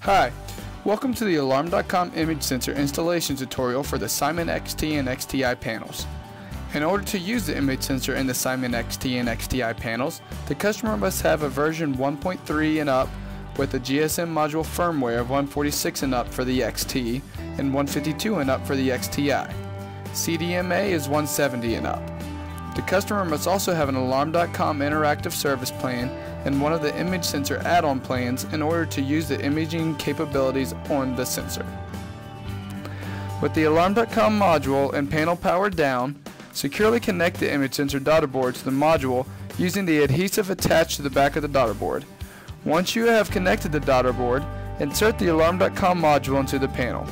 Hi, welcome to the Alarm.com image sensor installation tutorial for the Simon XT and XTI panels. In order to use the image sensor in the Simon XT and XTI panels, the customer must have a version 1.3 and up with a GSM module firmware of 146 and up for the XT and 152 and up for the XTI. CDMA is 170 and up. The customer must also have an Alarm.com interactive service plan and one of the image sensor add-on plans in order to use the imaging capabilities on the sensor. With the Alarm.com module and panel powered down, securely connect the image sensor daughter board to the module using the adhesive attached to the back of the daughter board. Once you have connected the daughter board, insert the Alarm.com module into the panel.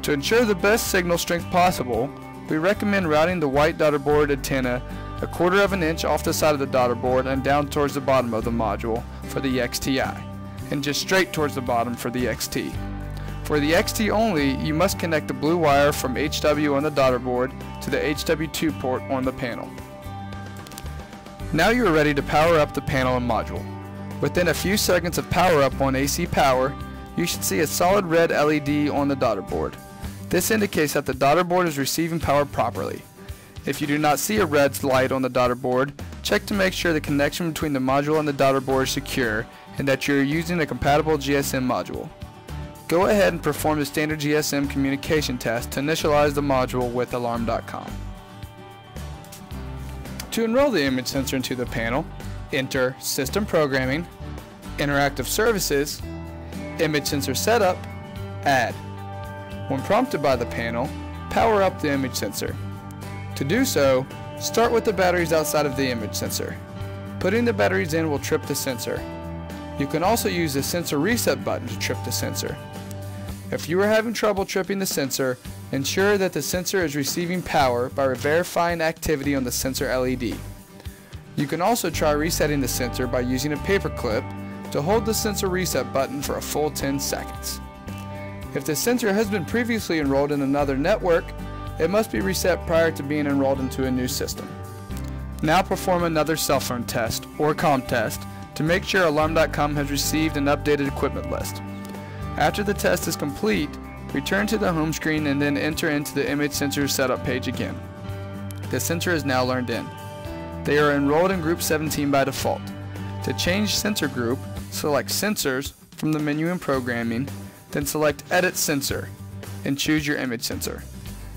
To ensure the best signal strength possible, we recommend routing the white daughter board antenna 1/4 of an inch off the side of the daughter board and down towards the bottom of the module for the XTI, and just straight towards the bottom for the XT. For the XT only, you must connect the blue wire from HW on the daughter board to the HW2 port on the panel. Now you are ready to power up the panel and module. Within a few seconds of power up on AC power, you should see a solid red LED on the daughter board. This indicates that the daughter board is receiving power properly. If you do not see a red light on the daughter board, check to make sure the connection between the module and the daughter board is secure and that you are using a compatible GSM module. Go ahead and perform the standard GSM communication test to initialize the module with Alarm.com. To enroll the image sensor into the panel, enter System Programming, Interactive Services, Image Sensor Setup, Add. When prompted by the panel, power up the image sensor. To do so, start with the batteries outside of the image sensor. Putting the batteries in will trip the sensor. You can also use the sensor reset button to trip the sensor. If you are having trouble tripping the sensor, ensure that the sensor is receiving power by verifying activity on the sensor LED. You can also try resetting the sensor by using a paper clip to hold the sensor reset button for a full 10 seconds. If the sensor has been previously enrolled in another network, it must be reset prior to being enrolled into a new system. Now perform another cell phone test or COM test to make sure Alarm.com has received an updated equipment list. After the test is complete, return to the home screen and then enter into the image sensor setup page again. The sensor is now learned in. They are enrolled in group 17 by default. To change sensor group, select Sensors from the menu in Programming, then select Edit Sensor and choose your image sensor.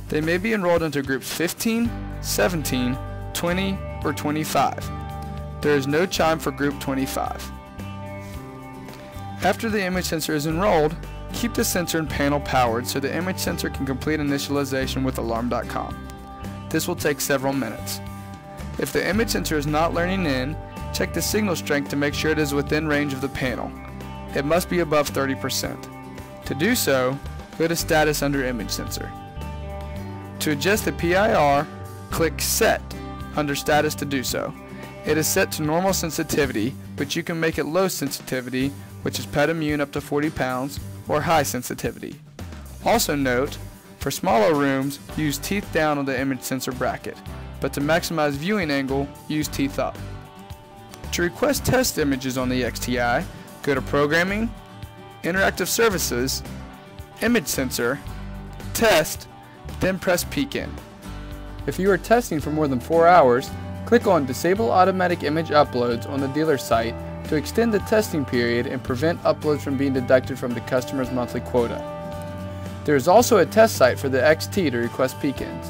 They may be enrolled into groups 15, 17, 20, or 25. There is no chime for group 25. After the image sensor is enrolled, keep the sensor and panel powered so the image sensor can complete initialization with Alarm.com. This will take several minutes. If the image sensor is not learning in, check the signal strength to make sure it is within range of the panel. It must be above 30%. To do so, go to Status under Image Sensor. To adjust the PIR, click Set under Status to do so. It is set to normal sensitivity, but you can make it low sensitivity, which is pet immune up to 40 pounds, or high sensitivity. Also note, for smaller rooms, use teeth down on the image sensor bracket, but to maximize viewing angle, use teeth up. To request test images on the XTI, go to Programming, Interactive Services, Image Sensor, Test, then press Peek In. If you are testing for more than 4 hours, click on Disable Automatic Image Uploads on the dealer site to extend the testing period and prevent uploads from being deducted from the customer's monthly quota. There is also a test site for the XT to request peek-ins.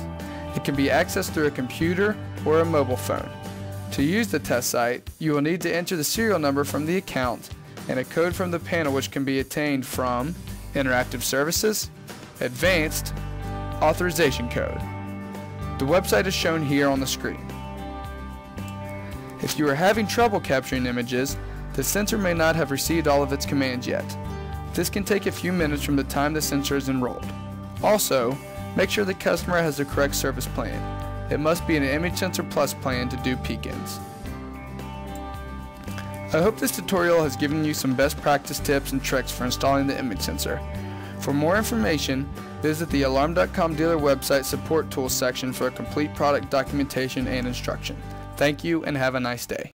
It can be accessed through a computer or a mobile phone. To use the test site, you will need to enter the serial number from the account and a code from the panel which can be obtained from Interactive Services, Advanced, Authorization Code. The website is shown here on the screen. If you are having trouble capturing images, the sensor may not have received all of its commands yet. This can take a few minutes from the time the sensor is enrolled. Also, make sure the customer has the correct service plan. It must be an Image Sensor Plus plan to do peek-ins. I hope this tutorial has given you some best practice tips and tricks for installing the image sensor. For more information, visit the Alarm.com dealer website support tools section for a complete product documentation and instruction. Thank you and have a nice day.